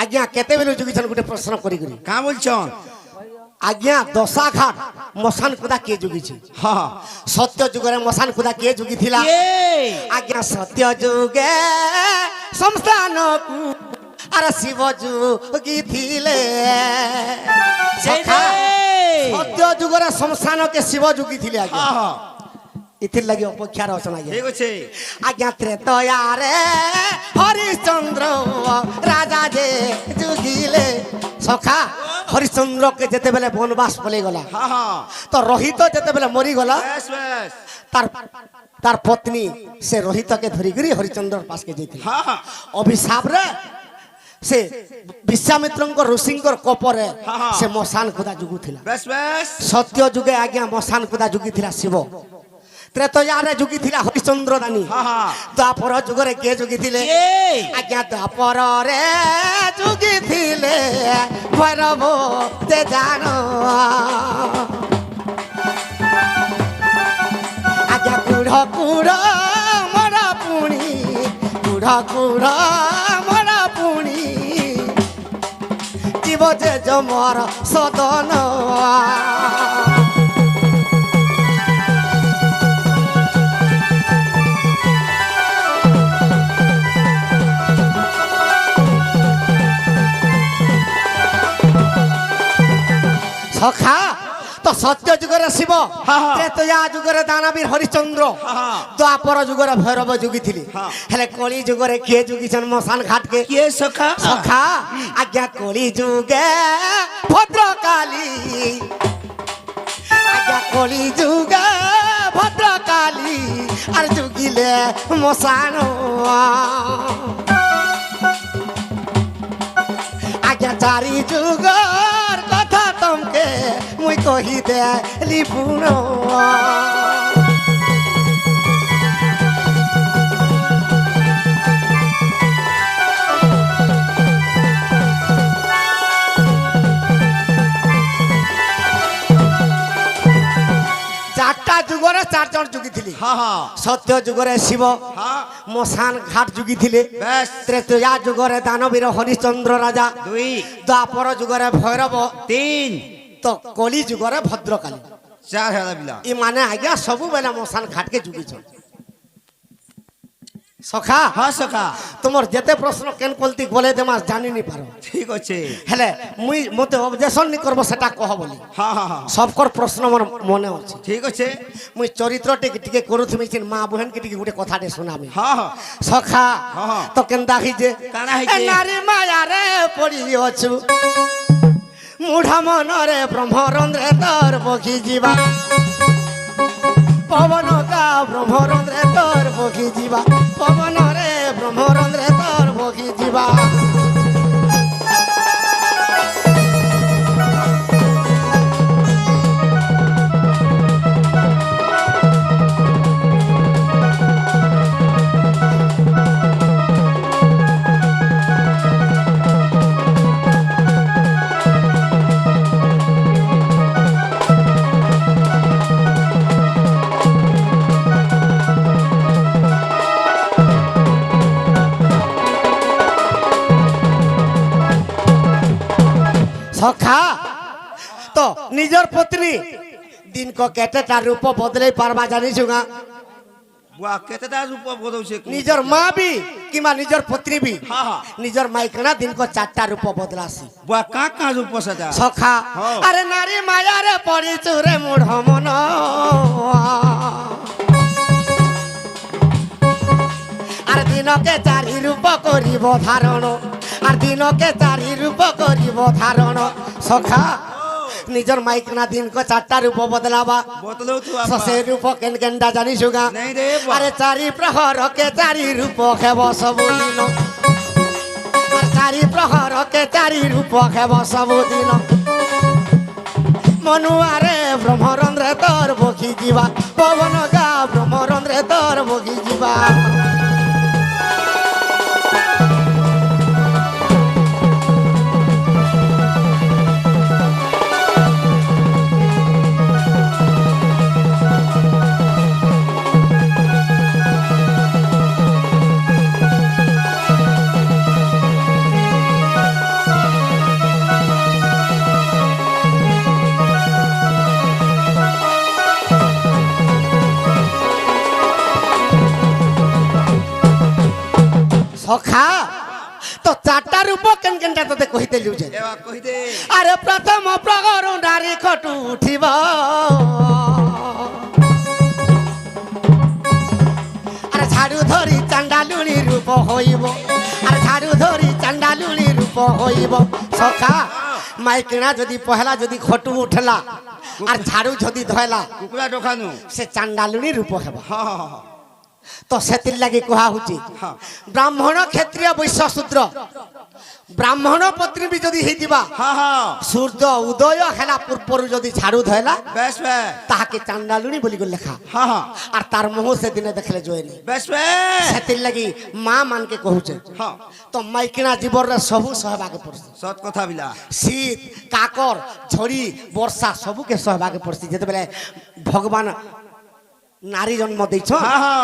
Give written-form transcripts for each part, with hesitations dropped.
आज्ञा केते बेलु जुगिछन गुटे प्रश्न करी करी का बोलछन आज्ञा दशा घाट मसान कुदा के जुगी छी हां सत्य जुगरे मसान कुदा के जुगी थिला आज्ञा सत्य जुगे संस्थान को अरे शिव जुगी थिले सत्य जुगरे संस्थान के शिव जुगी थिले आज्ञा हां इथिर लगी अपेक्षा रचना आज्ञा ठीक अछि आज्ञा त्रेतया रे हरिश्चंद्र राजा जे जुगिले सखा हरिश्चंद्र के जेते बेले वनवास पले गला हां हां तो रोहित जेते बेले मरी गला बस बस तार तार पत्नी से रोहित के धरी गिरी हरिश्चंद्र पास के जेती हां हां अभिशाप रे से विश्वामित्र को ऋषिंकर कोपरे से मसान खुदा जुगु थिला बस बस सत्य जुगे आज्ञा मसान खुदा जुगी थिला शिव त्रेतया रे जुगी थिला हरिश्चंद्र दानी हां हां द्वापर जुगरे के जुगी थिले आज्ञा द्वापर रे जुगी थिले भैरव ते जानो आज्ञा कुढ़ कुढ़ मरा पुणी कुढ़ कुढ़ मरा पुणी जीव जे जमर सदन सखा तो सत्य जुगरे शिव त्रेतया जुगरे दानवीर हरिश्चंद्र द्वापर जुगरे भैरव जुगी थिली हेले कली जुगरे के जुगी छन मसान घाट के सखा सखा आज्ञा कली जुगे भद्रकाली आज्ञा कली जुगे भद्रकाली आर जुगिले मसान आज्ञा चारी जुगर कथा तुमके मुई कही दे लिपुनो चारटा जुगरे चार जन जुगी थिली हां हां सत्य जुगरे शिव हां मसान घाट जुगी थिले बस त्रेतया जुगरे दानवीर हरिश्चंद्र राजा 2 द्वापर जुगरे भैरव 3 तो कली जुगरे भद्रकाली 4 होला बिला ई माने आज्ञा सब बेला मसान घाट के जुगी छ सखा हां सखा तुमर जेते प्रश्न केन कोलती बोले देमा जानि नि पारो ठीक अछि हेले मुई मते ऑब्जेक्शन नि करबो सेटा कह बोली हां हां हां सबकर प्रश्न मोर मने अछि ठीक अछि मुई चरित्र टिके करूथि मिसिन मां बहन के टिके गुटे कथाटे सुनाबे हां हां सखा हां तो केनदा हि जे काना हि जे नारी माया रे पड़ी अछु मुढ़ा मन रे ब्रह्मरंद्रे तर बखी जीवा पवन का ब्रह्मरंद्रे तर बखी जीवा पवन रे ब्रह्मरंद्रे तर बखी जीवा सखा तो निजर पत्नी दिन को केतेटा रूप बदले पारबा जानि छुगा बुआ केतेटा रूप बदौ छे निजर मां भी किमा निजर पत्नी भी हां हां निजर माइकना दिन को चारटा रूप बदलासी बुआ का का रूप सदा सखा अरे नारी माया रे पड़ी चुरे मुढ़ मन अरे दिन के चारि रूप करिब धारण আর দিনকে চারি রূপ করিব ধারণ সখা নিজর মাইকনা দিন কো চারটা রূপ বদলাবা বদলাও তো সে রূপ কেন কেনটা জানিছুগা নাই রে আরে চারি প্রহর কে চারি রূপ খেব সবুদিন আর চারি প্রহর কে চারি রূপ খেব সবুদিন মনুয়ারে ব্রহ্মরন্ধ্রে তোর বখি ଯିବା পবন গা ব্রহ্মরন্ধ্রে তোর বখি ଯିବା সখা তো চারটা রূপ কেন কেনটা তোতে কহিতে লিউছে এবা কই দে আরে প্রথম প্রহর নারী খটু উঠিব আরে ঝাড়ু ধরি চান্ডালুনি রূপ হইব আরে ঝাড়ু ধরি চান্ডালুনি রূপ হইব সখা মাইকিনা যদি পহলা যদি খটু উঠলা আর ঝাড়ু যদি ধয়লা কুকুরা দোকানো সে চান্ডালুনি রূপ হেব হা হা হা তো সেতির লাগি কুহা হচ্ছে হ্যাঁ। ব্রাহ্মণ ক্ষত্রিয় বৈশ্য শূদ্র ব্রাহ্মণ পত্নী বি যদি হইতিবা হা হা সূর্য উদয় হেলা পূর্বরু যদি ঝাড়ু ধয়লা বেশ বেশ তাহাকে চান্ডালুনি বলি করে লেখা হা হা আর তার মুহ সেদিনে দেখলে জয়নি বেশ বেশ সেতির লাগি মা মানকে কহুছে হ্যাঁ তো মাইকিনা জীবনরে সবু সহবাগে পড়ছে সত কথা বিলা শীত কাকর ঝড়ি বর্ষা সবুকে সহবাগে পড়ছে যেতেবেলে ভগবান নারী জন্ম দিয়েছ হা হা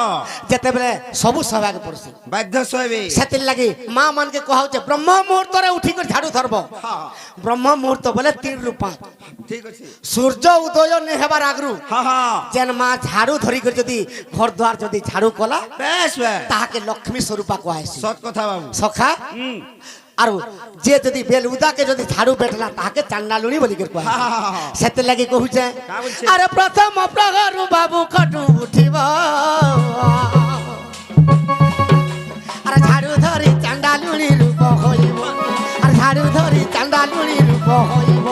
যেতেবেলে সবু সহবাগে পড়ছে বাধ্য সইবে সেতির লাগি মা মানকে কহাউছে ব্রহ্ম মুহূর্তরে উঠি করে ঝাড়ু ধরব হা ব্রহ্ম মুহূর্ত বলে 3 রু 5 ঠিক আছে সূর্য উদয় নে হেবার আগরু হা হা যেন মা ঝাড়ু ধরি করে যদি ঘর দ্বার যদি ঝাড়ু কলা বেশ বেশ তাহাকে লক্ষ্মী স্বরূপা কুহাইছে সত কথা বাবু সখা হুম আর যে যদি বেলুদাকে যদি ঝাড়ু বেটলা তাহাকে চান্ডালুনি বলি করে কুহাইছে হা হা হা সেতে লাগি কহুছে কা বলছে? আরে প্রথম প্রহরু বাবু খটু উঠিব আরে ঝাড়ু ধরি চান্ডালুনি রূপ হইব আর ঝাড়ু ধরি চান্ডালুনি রূপ হইব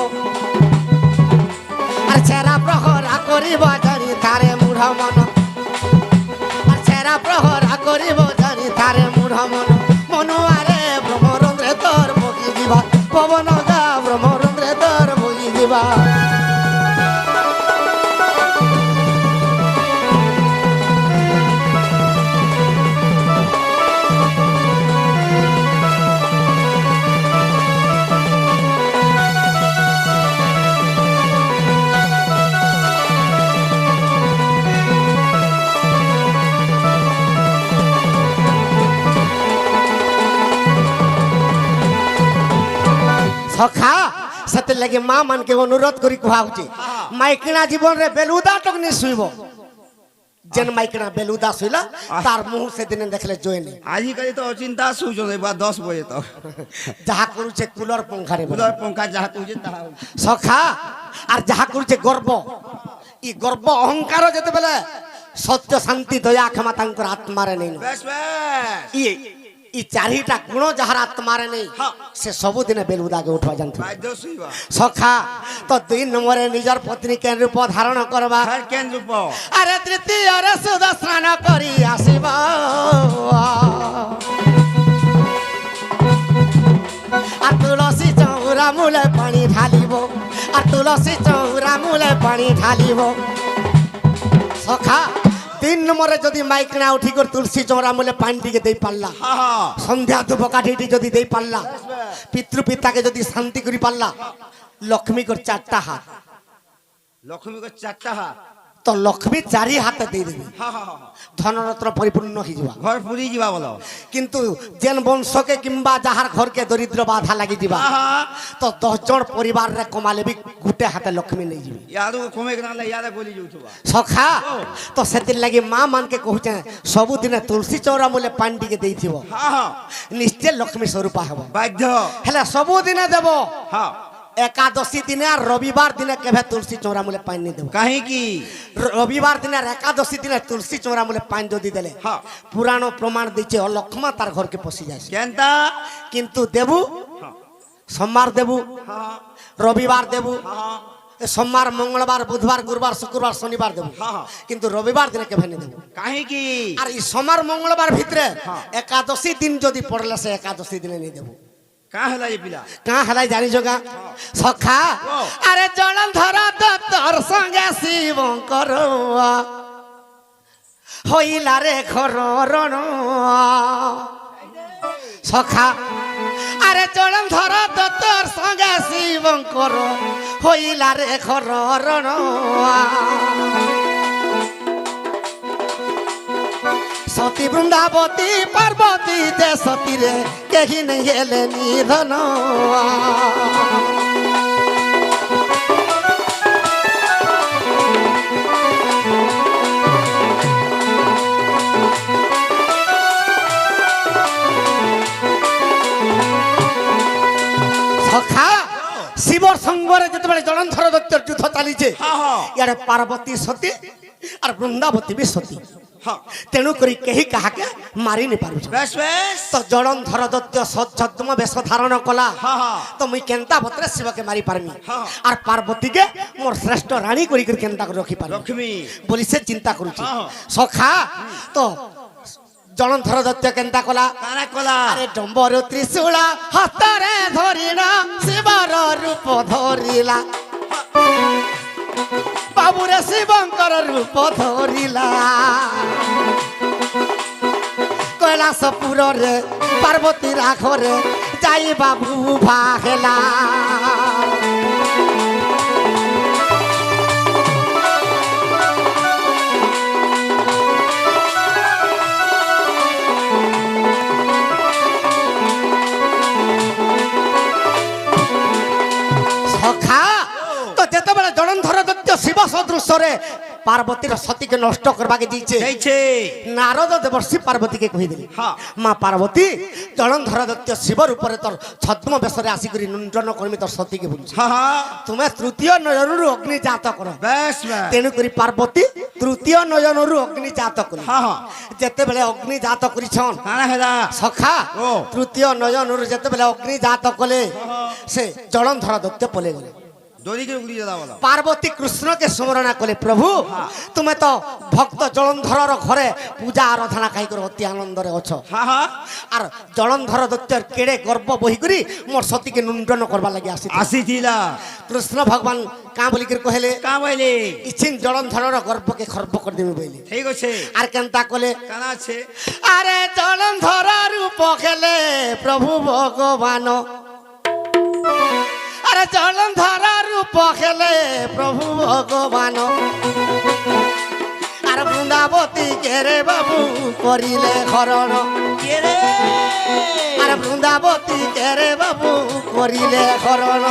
আর ছেড়া প্রহরা করিব জানি তারে মূঢ় মন আর ছেড়া প্রহরা করিব জানি তারে মূঢ় মন মনুয়ারে ব্রহ্মরন্ধ্রে তোর বগি দিবা পবন গা ব্রহ্মরন্ধ্রে তোর বগি দিবা সখা সেতে লাগি মা মানকে অনুরোধ করি কুহা হচ্ছে মাইকিনা জীবনরে বেলুদা টকনি শুইব যেন মাইকিনা বেলুদা শুইলা তার মুহ সেদিনে দেখলে জয়নি আজিকালি তো অচিন্তা শুজন এবা 10 বজে তো যাহা করুছে কুলর পঙ্খারে বলে। উদয় পঙ্কা যাহা কইছে তাহা সখা আর যাহা করুছে গর্ব ই গর্ব অহংকার যেতেবেলে সত্য শান্তি দয়া ক্ষমা তাঙ্কর আত্মারে নেই বেশ বেশ ই ই চারিটা গুণ যাহার আত্মারে নেই হ্যাঁ। সে ସବୁଦିନେ বেলুদাকে উঠবা জানতে বাধ্য শুইবা সখা তো 2 নম্বরে নিজর পত্নী কেন রূপ ধারণ করবা হর কেন রূপ আরে তৃতীয়রে সুদ স্নান করি আসিব আর তুলসী চৌরা মূলে পানি ঢালিব আর তুলসী চৌরা মূলে পানি ঢালিব সখা 3 নম্বরে যদি মাইকনা উঠি করে তুলসী চৌরা মূলে পানি টিকে দেই পারলা হা হা সন্ধ্যা ধূপকাঠিটি যদি দেই পারলা পিতৃপিতাকে যদি শান্তি করি পারলা লক্ষ্মী কর 4টা হাত লক্ষ্মী কো চারটা হাত তো লক্ষ্মী 4 হাতে দিয়ে দেবে হা হা হা ধনরত্ন পরিপূর্ণ হয়ে যাবা ঘর পুরি ଯିବା বলো কিন্তু যেন বংশকে কিংবা যাহার ঘরকে দরিদ্র বাধা লাগি দিবা হা হা তো 10 জন পরিবারে কমালে বি গুটে হাতে লক্ষ্মী নেই যাবে ইয়াদু কমে গনা ইয়াদা গলি যাউথবা সখা তো সেতির লাগি মা মানকে কহুছে ସବୁদিনে তুলসী চৌরা মূলে পানি টিকে ଦେଇଥିବ হা হা নিশ্চয় লক্ষ্মী স্বরূপা ହେବ বাধ্য হেলে ସବୁଦିনে দেব হা একাদশী দিনে আর রবিবার দিনে কেবে তুলসী চৌরা মূলে পানি নি দেব কাহি কি রবিবার দিনে আর একাদশী দিনে তুলসী চৌরা মূলে পানি যদি দেলে হ্যাঁ। পুরাণ প্রমাণ দিচ্ছে অলক্ষ্মা তার ঘরকে পশি যায় কেনতা কিন্তু দেবু সোমবার দেবু হা রবিবার দেবু হা এ সোমবার মঙ্গলবার বুধবার গুরুবার শুক্রবার শনিবার দেবু হ্যাঁ। কিন্তু রবিবার দিনে কেবে নি দেবু কাহি কি আর এই সোমবার মঙ্গলবার ভিতরে হ্যাঁ। একাদশী দিন যদি পড়লে সে একাদশী দিনে নি দেবু কা হেলা এ পিলা কাঁ হেলাই জানিছ গা সখা আরে জলন ধরা তো তোর সঙ্গে শিবঙ্কর হইলা রে ঘর রণ সখা আরে জলন ধরা তো তোর সঙ্গে শিবঙ্কর হইলা রে ঘর রণ সতী বৃন্দাবতী পার্বতী যে সতী রে কেহি নেই হেলে নিধন সঙ্গরে যেতবে জলন্ধর দৈত্যর যুদ্ধ চালিছে হ্যাঁ হ্যাঁ ইয়ারে পার্বতী সতী আর বৃন্দাবতী বি সতী হ্যাঁ তেণু করি কেহি কাহাকে মারি নি পারুছ বেশ বেশ তো জলন্ধর দৈত্য ছদ্ম বেশ ধারণ কলা হ্যাঁ হ্যাঁ তো মুই কেনতা বতরে শিবকে মারি পারমি হ্যাঁ। আর পার্বতীকে মোর শ্রেষ্ঠ রানী করি কেনতা করে রখি পারমি লক্ষ্মী বলি সে চিন্তা করুছি হ্যাঁ। সখা তো জলন্ধর দৈত্য কেনতা কলা কানা কলা আরে ডম্বর ত্রিশূলা হাতরে ধরিলা শিবর রূপ ধরিলা বাবুরে শিবঙ্কর রূপ ধরিলা কৈলাসপুরে পার্বতী রাখরে যাই বাবু ভাগেলা সখা তো যেতবেলে জলন্ধর দৈত্য শিব সদৃশরে পার্বতীর সতীকে নষ্ট করবাকে দিয়েছে যাইছে নারদ দেবর্ষি পার্বতীকে কহিদেলে হ্যাঁ। মা পার্বতী জলন্ধর দৈত্য শিবর উপরে তোর ছদ্ম বেশরে আসিকরি নিয়ন্ত্রণ করমি তোর সতীকে বলছি হ্যাঁ হ্যাঁ তুমি তৃতীয় নয়নরু অগ্নি জাত কর বেশ বেশ তেণু করি পার্বতী তৃতীয় নয়নরু অগ্নি জাত করি হ্যাঁ হ্যাঁ যেতেবেলে অগ্নি জাত করিছন কানা হেলা সখা ও। তৃতীয় নয়নরু যেতেবেলে অগ্নি জাত কলে সে জলন্ধর দৈত্য পলে গলে দড়িকে উড়ি দাদা বলো পার্বতী কৃষ্ণকে স্মরণা কলে প্রভু তুমি তো ভক্ত জলন্ধরর ঘরে পূজা আরাধনা খাই করে অতি আনন্দরে অছ হ্যাঁ হ্যাঁ আর জলন্ধর দৈত্যর কেড়ে গর্ব বহি করি মোর সতীকে নিয়ন্ত্রণ করবার লাগি আসি আসিছিলা কৃষ্ণ ভগবান কাঁ বলি করে কহেলে কা বইলে ইছিন জলন্ধরর গর্বকে খর্ব করে দেবে বইলে ঠিক আছে আর কেনতা কলে কানা আছে আরে জলন্ধর রূপ খেলে প্রভু ভগবান আরে জলন্ধর রূপ খেলে প্রভু ভগবান আর বৃন্দাবতী কেরে বাবু করিলে হরণ কে রে আর বৃন্দাবতী কেরে বাবু করিলে হরণ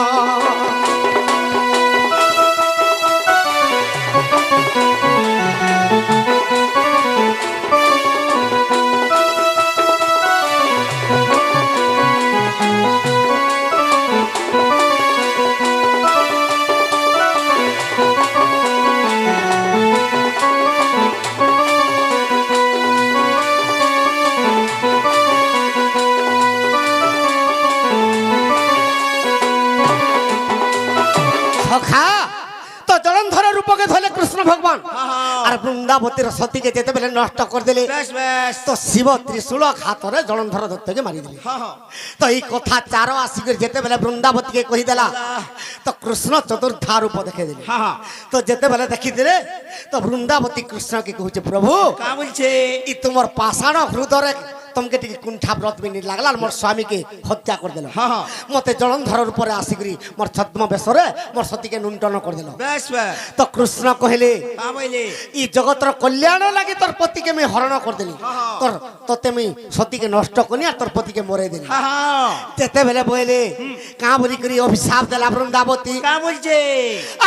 সখা তো জলন্ধর রূপকে ধরলে কৃষ্ণ ভগবান আর বৃন্দাবতীর সতীকে যেতে বেলে নষ্ট করে দিলে বেশ বেশ তো শিব ত্রিশূল হাতরে জলন্ধর দত্তকে মারি দিলে হ্যাঁ হ্যাঁ তো এই কথা চার আসিকি যেতে বেলে বৃন্দাবতীকে কহিদেলা তো কৃষ্ণ চতুর্থা রূপ দেখে দিলে হ্যাঁ হ্যাঁ তো যেতে বেলে দেখিদেলে তো বৃন্দাবতী কৃষ্ণকে কହୁছে প্রভু কা বলছে ই তোমার পাষাণ হৃদরে তোমাকে টিকে কুণ্ঠা ব্রত মিনিট লাগলা আর মোর স্বামীকে হত্যা করে দিল হ্যাঁ হ্যাঁ মতে জলন্ধর উপরে আসিকি মোর ছদ্ম বেশরে মোর সতীকে লুণ্ঠন করে দিল বেশ বেশ তো কৃষ্ণ কহিলে কা বইলে ই জগতর কল্যাণ লাগি তোর পতিকে আমি হরণ করে দিলি হ্যাঁ। তোর তোতে আমি সতীকে নষ্ট করি আর তোর পতিকে মরে দিলি হ্যাঁ হ্যাঁ যেতেবেলে বইলে কাঁ বলি করি অভিশাপ দেলা বৃন্দাবতী কা বলছে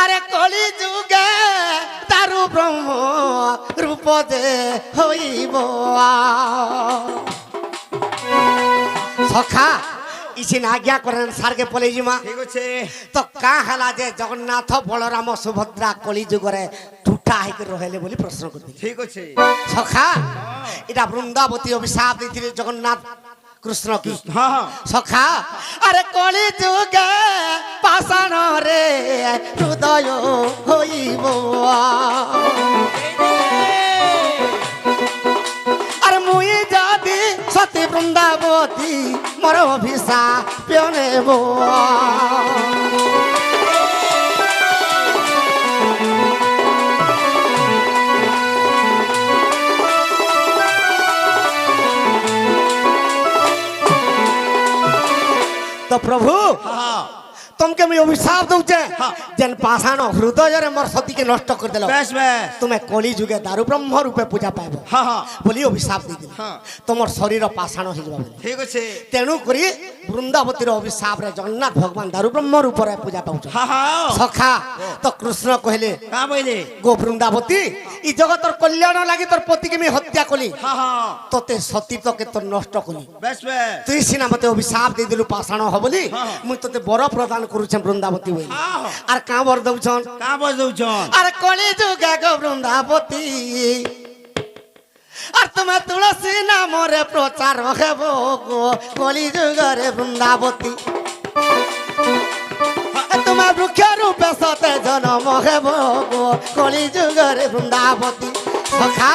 আরে কলি যুগে তারু ব্রহ্ম রূপ যে হইব সখা ইসিন আজ্ঞা করেন সারকে পলে জিমা ঠিক আছে তো কাঁ হেলা যে জগন্নাথ বলরাম সুভদ্রা কলি যুগরে টুটা হইকে রহেলে বলি প্রশ্ন করতে ঠিক আছে সখা এটা বৃন্দাবতী অভিশাপ দিয়েছিল জগন্নাথ কৃষ্ণ কি হ্যাঁ হ্যাঁ সখা আরে কলি যুগে পাষাণ রে হৃদয় হইব আর মুই যদি সতী বৃন্দাবতী মোর অভিশাপ নেব তো প্রভু হ্যাঁ তোমাকে আমি অভিশাপ দৌছে হ্যাঁ। যেন পাষাণ হৃদয়ের মোর সতীকে নষ্ট করে দিল বেশ বেশ তুমি কলি যুগে দারু ব্রহ্ম রূপে পূজা পাইব হ্যাঁ হ্যাঁ বলি অভিশাপ দিয়ে দিল হ্যাঁ। তোমার শরীর পাষাণ হয়ে যাবে বলে ঠিক আছে তেণু করি ବୃନ୍ଦାବତୀର ଅଭିଶାପରେ ଜଗନ୍ନାଥ ଭଗବାନ ଦାରୁ ବ୍ରହ୍ମ ରୂପରେ ପୂଜା ପାଉଛନ୍ତି। ହଁ ହଁ ସଖା ତ କୃଷ୍ଣ କହିଲେ କା ବୋଇଲେ গো বৃন্দাবতী ই জগতর কল্যাণ লাগি তোর পতিকে আমি হত্যা কলি হ্যাঁ হ্যাঁ তোতে সতীত্বকে তোর নষ্ট কলি বেশ বেশ তুই সিনা মতে অভিশাপ দিয়ে দিলু পাষাণ হবলি হ্যাঁ। মুই তোতে বর প্রদান করুছেন বৃন্দাবতী বলি হ্যাঁ। আর কাঁ বর দউছন কা বস দউছন আর কলি যুগে গো বৃন্দাবতী আর তোমার তুলসী নামরে প্রচার হেব গো কলি যুগরে বৃন্দাবতী তোমার বৃক্ষ রূপে সতে জন্ম হেব গো কলি যুগরে বৃন্দাবতী সখা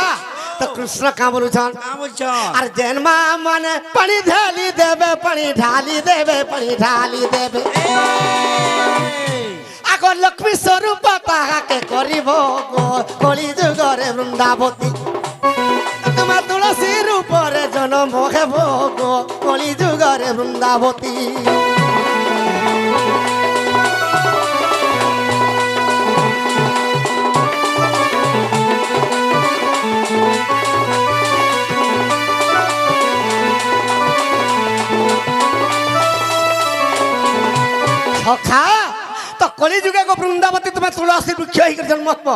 তো কৃষ্ণ কাঁ বলুছন কা বলছন আর জন্মা মানে পানি ঢালি দেবে পানি ঢালি দেবে পানি ঢালি দেবে আগ লক্ষ্মী স্বরূপ তাহাকে করিব গো কলি যুগরে বৃন্দাবতী তোমার তুলসী রূপরে জন্ম হেব গো কলি যুগরে বৃন্দাবতী সখা তো কলি যুগে গো বৃন্দাবতী তোমার তুলসী বৃক্ষ হইকে জন্ম হব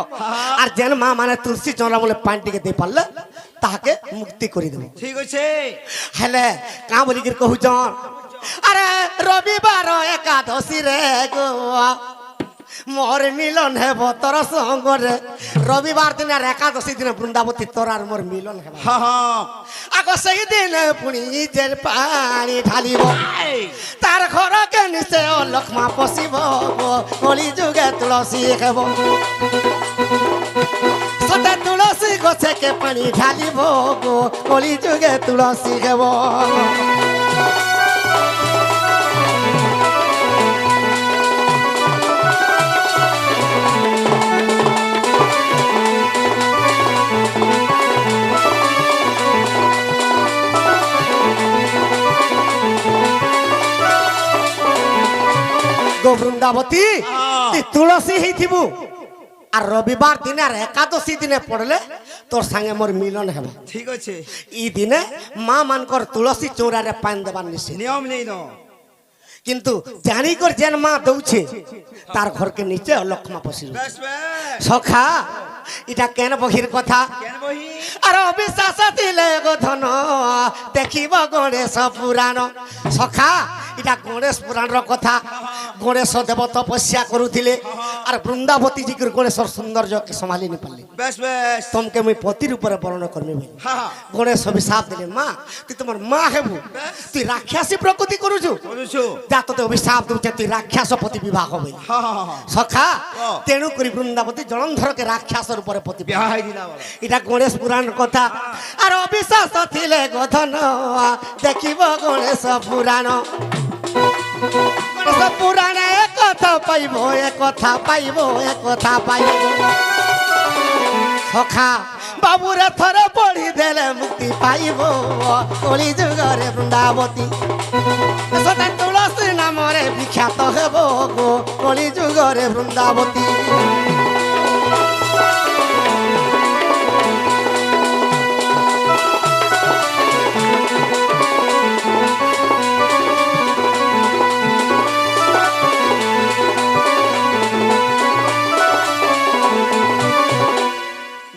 আর যেন মা মানে তুলসী চন্দ্রা বলে পানি টিকে দিয়ে পারলে তাহাকে মুক্তি করে দেব ঠিক আছে হেলে কাঁ বলিকি কহুছন আরে রবিবার একাদশী রে গো মোর মিলন হেব তোর সঙ্গরে রবিবার দিন আর একাদশী দিনে বৃন্দাবতী তোর আর মোর মিলন হেব হ্যাঁ হ্যাঁ আগ সেই দিন পুনি যে পানি ঢালিব তার ঘরকে নিচে লক্ষ্মা পশিব কলি যুগে তুলসী হেব সতে তুলসী গছকে পানি ঢালিব গো কলি যুগে তুলসী হেব গো বৃন্দাবতী তুই তুলসী হইথিবু আর রবিবার দিনে আর একাদশী দিনে পড়লে তোর সাথে মোর মিলন হেব ঠিক আছে ই দিনে মা মানকর তুলসী চৌরারে পানি দেবার নিষেধ নিয়ম নেই ন কিন্তু জানিকর যেন মা দৌছে তার ঘরকে নিচে লক্ষ্মা পশিল বেশ বেশ সখা এটা কেন বহির কথা কেন বহি আর অবিশ্বাস দিলে গো ধন দেখিব গণেশ পুরাণ সখা এটা গণেশ পুরাণর কথা গণেশ দেব তপস্যা করুଥିଲେ আর বৃন্দাবতী জি গণেশর সৌন্দর্যকে সম্ভালি নি পারলে বেশ বেশ তোমকে মুই পতির উপরে বর্ণনা করবি বলি হ্যাঁ হ্যাঁ গণেশ অভিশাপ দিলে মা তুই তোমার মা হেবু তুই রাক্ষাসী প্রকৃতি করুছু বলছো যা তোতে অভিশাপ দউছে তুই রাক্ষাস পতি বিবাহ হবি হ্যাঁ হ্যাঁ হ্যাঁ সখা ও। তেণু করি বৃন্দাবতী জলন্ধরকে রাক্ষাসর উপরে পতি বিবাহ বিহাই দিলা বলা এটা গণেশ পুরাণ কথা আর অবিশ্বাস থিলে গধন দেখিব গণেশ পুরাণ গণেশ পুরাণে কথা পাইব কথা পাইব কথা পাইব সখা বাবুরে থরে পড়ি দেলে মুক্তি পাইব কলি যুগরে বৃন্দাবতী সদা তুলসী নামরে বিখ্যাত হেব গো কলি যুগরে বৃন্দাবতী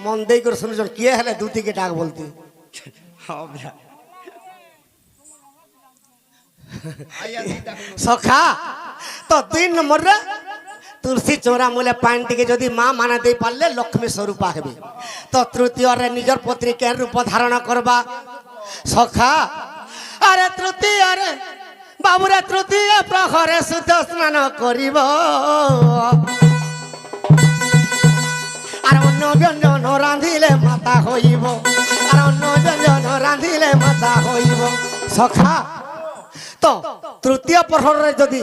মন দেই করে শুনছেন কিয়ে হেলে দুটিকে ডাক বলতে হ্যাঁ বিয়া আইয়া দিতা সখা তো 2 নম্বরে তুলসী চৌরা মূলে পানি টিকে যদি মা মানা দেই পারলে লক্ষ্মী স্বরূপা হেবে তো তৃতীয়রে নিজের পত্নী কেন রূপ ধারণ করবা সখা আরে তৃতীয়রে বাবুরে তৃতীয় প্রহরে শুদ্ধ স্নান করিব আর অন্য ব্যঞ্জন রাঁধিলে মাতা হইব আর অন্য ব্যঞ্জন রাঁধিলে মাতা হইব সখা তো তৃতীয় প্রহরে যদি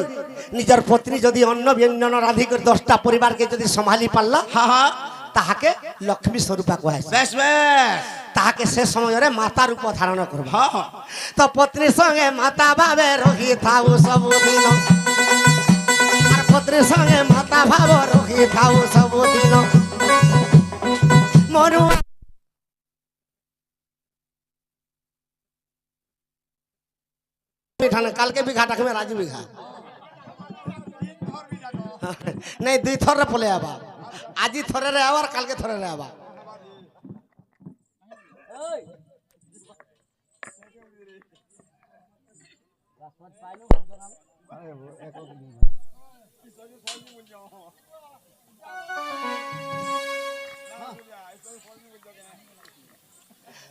নিজের পত্নী যদি অন্য ব্যঞ্জন রাঁধি করে 10টা পরিবারকে যদি সম্ভালি পারলা হ্যাঁ হ্যাঁ তাহাকে লক্ষ্মী স্বরূপা কুহায় বেশ বেশ তাহাকে সে সময়ের মাতা রূপ ধারণ করবা হ্যাঁ হ্যাঁ তো পত্নী সঙ্গে মাতা ভাবে রহি থাউ ସବୁଦିନ আর পত্নীর সঙ্গে মাতা ভাব রহি থাউ ସବୁଦିନ মনু পিঠানে কালকে বিঘা ডাকবে রাজি বিঘা নাই দুই থরে পলে আবা আজি থরে রে আবার কালকে থরে রে আবা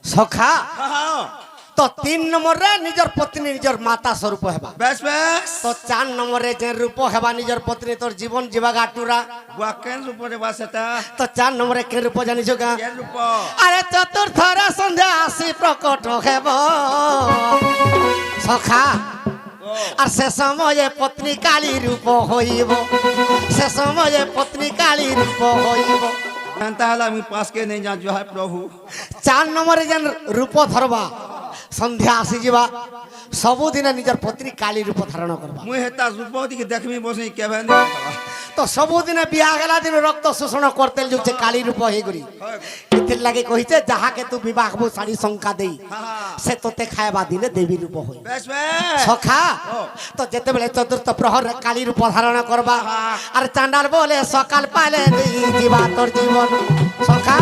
সখা তো 3 নম্বরে নিজর পত্নী নিজর মাতা স্বরূপ হেবা বেশ বেশ তো 4 নম্বরে যে রূপ হেবা নিজর পত্নী তোর জীবন জীবা গাটুরা বুয়া কেন রূপরে বাসেটা তো 4 নম্বরে কে রূপ জানিছ গা কে রূপ আরে চতুর্থরে সন্ধ্যা আসি প্রকট হেব সখা আর সে সময়ে পত্নী কালী রূপ হইব সে সময়ে পত্নী কালী রূপ হইব তাহলে আমি পাশকে নেই যা জয় প্রভু 4 নম্বরে যেন রূপ ধরবা সন্ধ্যা আসি যা सबुदिन निजर पत्नी काली रूप धारण करबा मुई हेता रूप दिके देखमी बसई केबे नै तो सबुदिन बियाह गेला दिन रक्त शोषण करते जो छे काली रूप हे गरी इतिर लागे कहिছে যাহাকে तू विवाह बु साड़ी शंका देई से तोते खायबा दिने देवी रूप होई बेस बे सखा तो जेते बेले चतुर्थ प्रहर काली रूप धारण करबा और चांडाल बोले सकाल पाले जीवा तोर जीवन सखा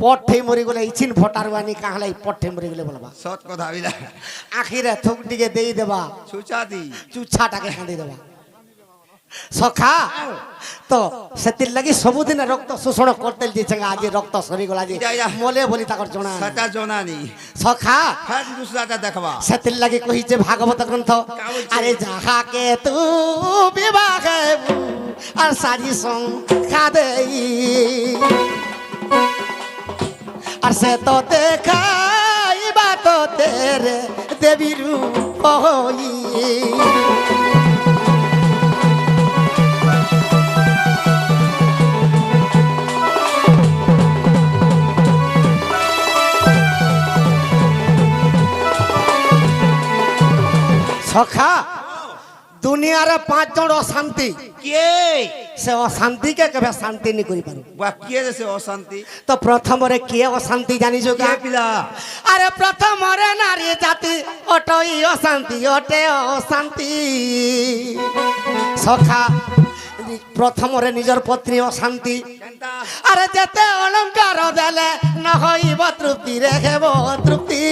पठे मरी गले इचिन भटारवानी काहलाई पठे मरी गले बोलबा सत कथा बिला आखिरे थुक दिके देई देबा सुचा दी चुछाटाके खांदी देबा सखा तो सेतिर लगी सबुदिन रक्त शोषण करते जे चंगा आज रक्त सरी गला जे मोले बोली ताकर जोना सता जोना नी सखा फिर दूसराटा देखबा सेतिर लगी कहि जे भागवत ग्रंथ अरे जहा के तू विवाह और सारी संग देई और से तो देखा बात तेरे देवी रूप होई सखा दुनिया रे 5 जन अशांति के से अशांति के कबे शांति नहीं करि पारू बा के से अशांति तो प्रथम रे के अशांति जानि जो के पिला अरे प्रथम रे नारी जाति ओटई अशांति ओटे अशांति सखा प्रथम रे निजर पत्नी अशांति अरे जते अलंकार देले न होइब तृप्ति रे हेबो तृप्ति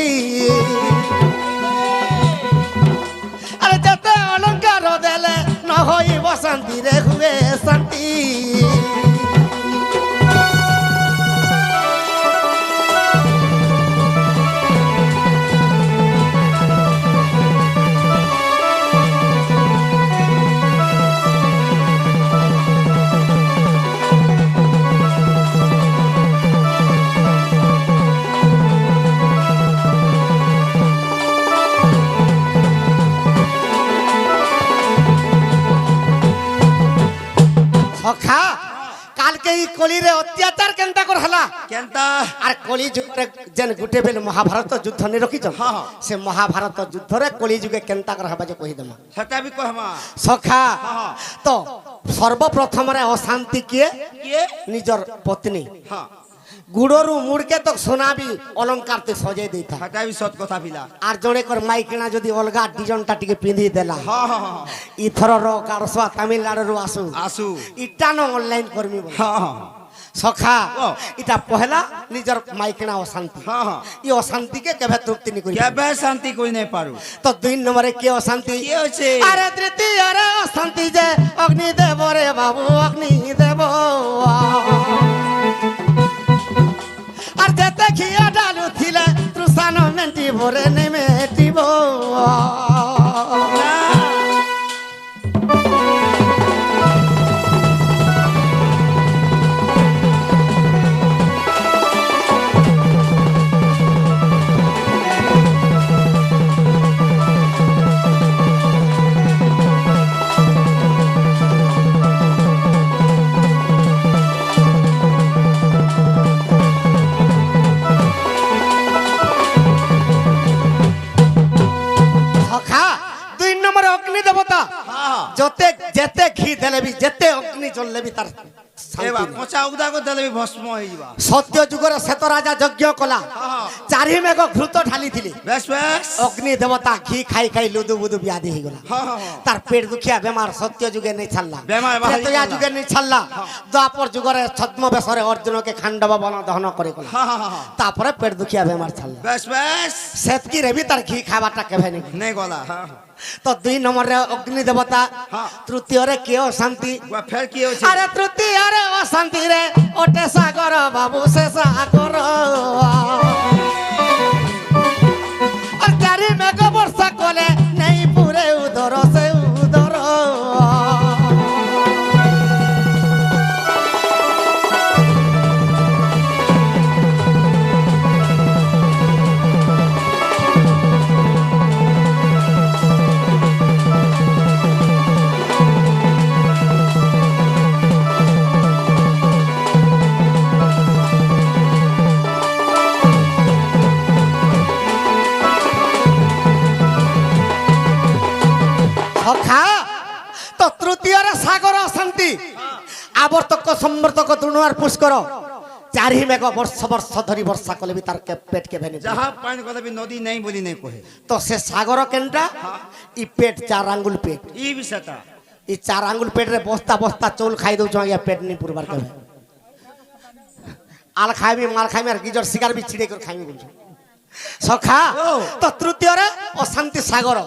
अरे जते अलंकार देले न होइब शांति रे हुए शांति सखा काल के ई कली रे अत्याचार केनता कर हला केनता आर कली युग रे जन गुटे बेल महाभारत युद्ध ने रखी छ से महाभारत युद्ध रे कली युगे केनता कर हबा जे कहि दमा सता भी कहमा सखा तो सर्वप्रथम रे अशांति के निजर पत्नी हां गुड़रू मुड़के तो सोना भी अलंकार ते सजे देता सता भी सत कथा बिला आर जणे कर माइकिना जदी अलगा डिजाइन टा टिके पिंदी देला हां हां इथर रो कारसवा तमिलनाडु रो आसु आसु इटा न ऑनलाइन करमी बोल हां सखा इटा पहला निजर माइकिना अशांति हां हां ई अशांति के केबे तृप्ति नि करी केबे शांति कोई नहीं पारू तो 2 नंबर के अशांति के होचे अरे तृतीय रे अशांति जे अग्नि देव रे बाबू अग्नि देव और जते खिया डालू थिले तृषान मेंटी भरे ने मेटिबो जते जेते घी देले भी जेते अग्नि जलले भी तार ଶାନ୍ତି এবার নাই। পচা উদা করে দেলে ভস্ম হয়ে যাবা সত্য যুগরে শ্বেত রাজা যজ্ঞ কলা চারি মেঘ ঘৃত ঢালিଥିଲେ বেশ বেশ অগ্নি দেবতা ঘি খাই খাই লুদু বুদু ব্যাধি হয়ে গলা তার পেট দুখিয়া বেমার সত্য যুগে নেই ছাড়লা বেমার বাহারি ত্রেতয়া গলা। যুগে নেই ছাড়লা দ্বাপর যুগরে ছদ্মবেশরে অর্জুনকে খাণ্ডব বন দহন করে গলা তারপরে পেট দুখিয়া বেমার ছাড়লা বেশ বেশ সেতকি রে ভি তার ঘি খাবারটা কেভে নেই নেই গলা তো 2 নম্বরে অগ্নি দেবতা তৃতীয়রে কেও শান্তি ফের কি হচ্ছে আরে তৃতীয়রে অশান্তি রে ওটে সাগর বাবু সে সাগর আর চারি মেঘ বর্ষা কলে নেই পুরে উদর সে উদর সখা তো তৃতীয়রে সাগর অশান্তি আবর্তক সম্বর্তক তৃণার পুষ্কর চারি মেঘ বর্ষ বর্ষ ধরি বর্ষা কলে বি তার পেট কেভে নেই যাহা পানি কথা বি নদী নেই বলি নেই কহে তো সে সাগর কেনটা ই পেট 4 আঙ্গুল পেট ই বিষয়টা ই 4 আঙ্গুল পেটরে বস্তা বস্তা চৌল খাই দউছ আগে পেট নি পুরবার কেভে আল খাইবি মাল খাইবি আর গিজর শিকার বি ছিড়ে করে খাইবি বলছ সখা তো তৃতীয়রে অশান্তি সাগর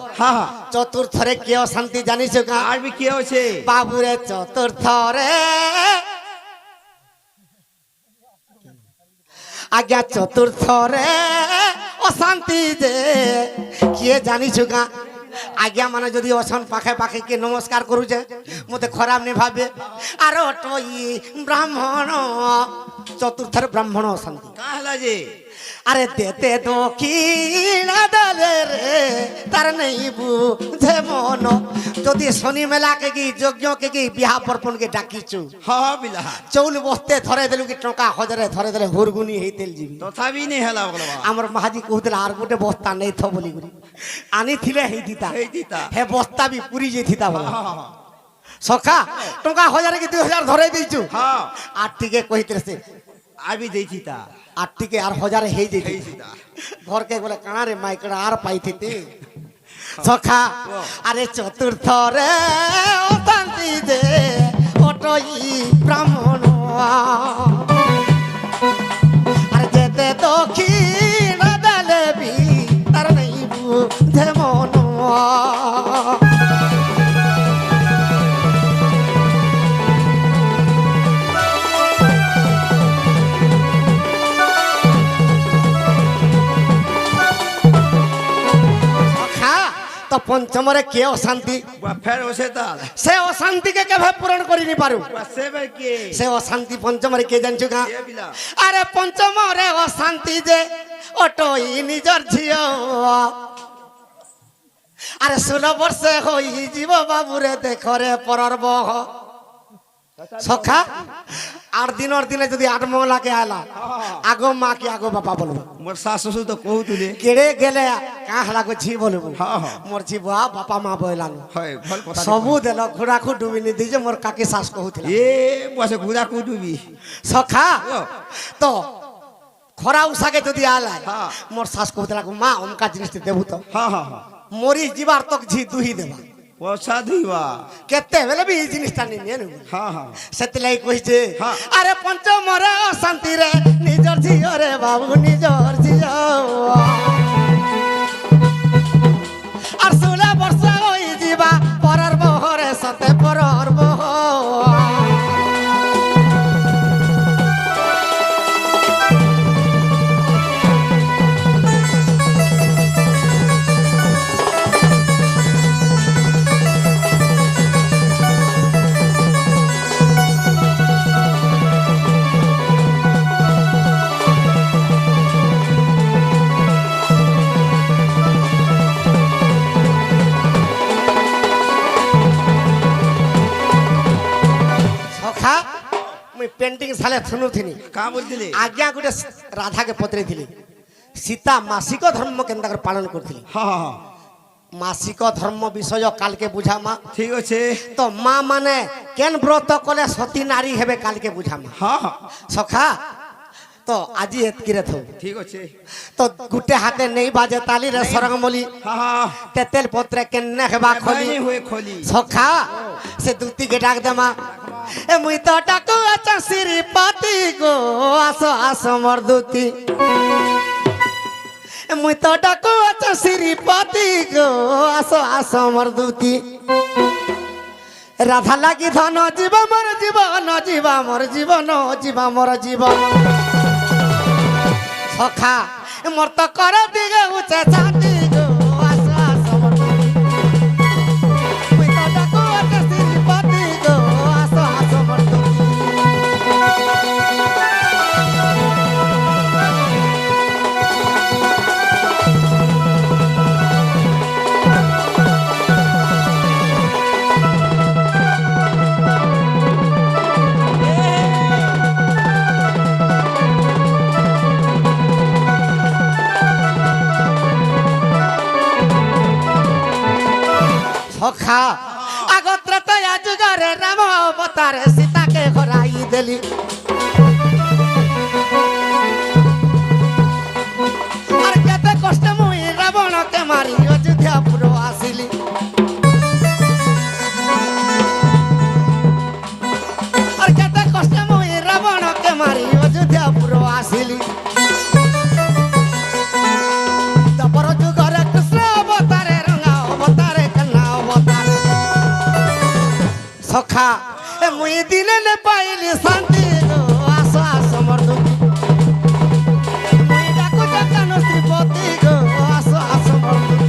চতুর্থরে কে অশান্তি জানিস কা আর বি কি হচ্ছে বাবুরে চতুর্থরে আজ্ঞা চতুর্থরে অশান্তি যে কিয়ে জানিস কা আজ্ঞা মানে যদি অশান পাখে পাখে কে নমস্কার করুছে মতে খারাপ নেই ভাবে আর ওই ব্রাহ্মণ চতুর্থরে ব্রাহ্মণ অশান্তি কা হলা যে আরে দেতে দক্ষিণ ডালে রে তার নেই বুঝে মন যদি শনি মেলাকে কি যজ্ঞকে কি বিহা পর্পণকে ডাকিছু বিলা চৌল বস্তে ধরে দেলু কি টঙ্কা হজারে ধরে দেলে হুরগুনি হেইতেল জিবি তথাপি নেই হেলা বলবা আমার মাহাজি কহুতলে আর গোটে বস্তা নেই থ বলি করি আনিছিলে হেই দিতা হেই দিতা। হে বস্তা বি পুরি যেথিতা বল সখা টঙ্কা হজারে কি 2000 ধরে দিছু আর টিকে কহিতলে সে আর বি দেইছি তা আর টিকে আর হজারে হেই যেতি হেইছি তা ঘরকে বলে কানারে মাইকড়া আর পাইতে সখা আরে চতুর্থ রে অশান্তি দে ওটই ব্রাহ্মণ আরে যেতে দক্ষিণ দালে বি তার নেই বুঝে মন তো পঞ্চমরে কে অশান্তি ফের হচ্ছে তা সে অশান্তিকে কেভাবে পূরণ করিনি পারু সেবে কে সে অশান্তি পঞ্চমরে কে জানছো গা কে বিলা আরে পঞ্চমরে অশান্তি যে অটই নিজর ঝিও আরে 16 বর্ষে হই জীব বাবুরে দেখরে পরর বহ সখা 8 দিনের দিনে যদি 8 মঙ্গলাকে আলা আগো মা কি আগো বাবা বলবো মোর শাশু শ্বশুর তো কহুতুলে কেড়ে গেলে কাহ লাগো ঝি বলবো হ্যাঁ, হ্যাঁ। মোর ঝি বুয়া বাপা মা বইলানো হয় ভাল কথা সবু দেল ঘোড়াকু ডুবিনি দিছে মোর কাকি শাস কহুছিল এ বসে ঘুরা কুটুবি সখা ও। তো খরা উষাকে যদি আলায় হ্যাঁ। মোর শাস কহুছিল মা অমকা জিনিস দেবু তো হ্যাঁ হ্যাঁ হ্যাঁ মরি ଯିବାର তক ঝি দুহি দেবা পয়সা দিবা কেতে বেলে বি এই জিনিসটা নি নেনু হ্যাঁ হ্যাঁ সেতলাই কইছে হ্যাঁ। আরে পঞ্চমরে অশান্তি রে নিজর ঝিও রে বাবু নিজর ঝিও আর 16 বর্ষ হই ଯିବା পরর বহরে সতে পরর বহ पेंटिंग साले सुनुथिनी का बोलथिले आज्ञा गोटे राधा के पत्रे थिली सीता मासिक धर्म केंदा कर पालन करथिली हाँ हाँ हाँ মাসিক ধর্ম বিষয় কালকে বুঝামা ঠিক আছে তো মা মানে কেন ব্রত কলে সতী নারী হেবে কালকে বুঝামা হ্যাঁ হ্যাঁ সখা তো আজি এতকিরে থৌ ঠিক আছে তো গুটে হাতে নেই বাজে তালি রে সরঙ্গমলি হ্যাঁ হ্যাঁ তেতেল পত্রে কেনে হেবা খলি খলি হয়ে খলি সখা সে দুতিকে ডাক দেমা এ মুই তো ডাকু আছা শ্রীপতি গো আসো আসো মোর দুতি এ মুই তো ডাকু আছা শ্রীপতি গো আসো আসো মোর দুতি রাধা লাগি ধন জীব মোর জীবন জীবা মোর জীবন জীবা মোর জীবন সখা মোর তো কর দিগে উচে ছাতি গো আসো আসো মোর দুতি মুই তো ডাকু আছা শ্রীপতি গো আসো আসো মোর দুতি সখা আগত্রে তো যুগরে রাম অবতারে সীতাকে হরাই দেলি আর কেতে কষ্ট মুই রাবণকে মারি অযোধ্যাপুর আসিলি আর কেতে কষ্ট মুই রাবণকে মারি অযোধ্যাপুর আসিলি তারপর যুগরে কৃষ্ণ অবতারে রঙা অবতারে কন্যা অবতারে সখা এ মুই দিনে নে পাইলি শান্তি গো আসো আসো মোর দুতি মুই ডাকু জানো শ্রীপতি গো আসো আসো মোর দুতি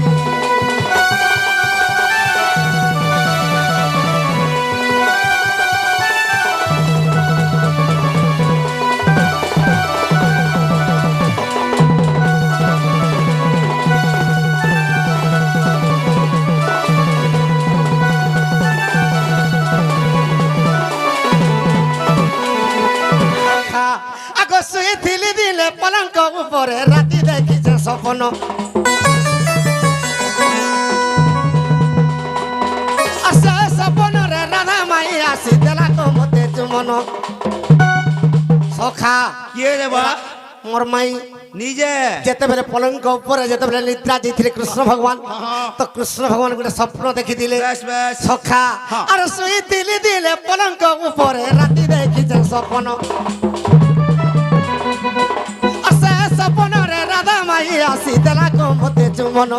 আগ শুয়েছিলি দিলে পলঙ্ক উপরে রাতি দেখিছে স্বপ্ন আসে স্বপ্নরে রাধা মাই আসি দেলা তো মতে চুমন সখা কি রে বা মোর মাই নিজে যেতেবেলে পলঙ্ক উপরে যেতেবেলে নিদ্রা যাইଥିଲେ কৃষ্ণ ভগবান তো কৃষ্ণ ভগবান গোটে স্বপ্ন দেখিଥିଲେ বেশ বেশ সখা আর শুয়েছিলি দিলে পলঙ্ক উপরে রাতি দেখিছে স্বপ্ন আসে স্বপ্নরে রাধা মাই আসি দেলা মতে চুমন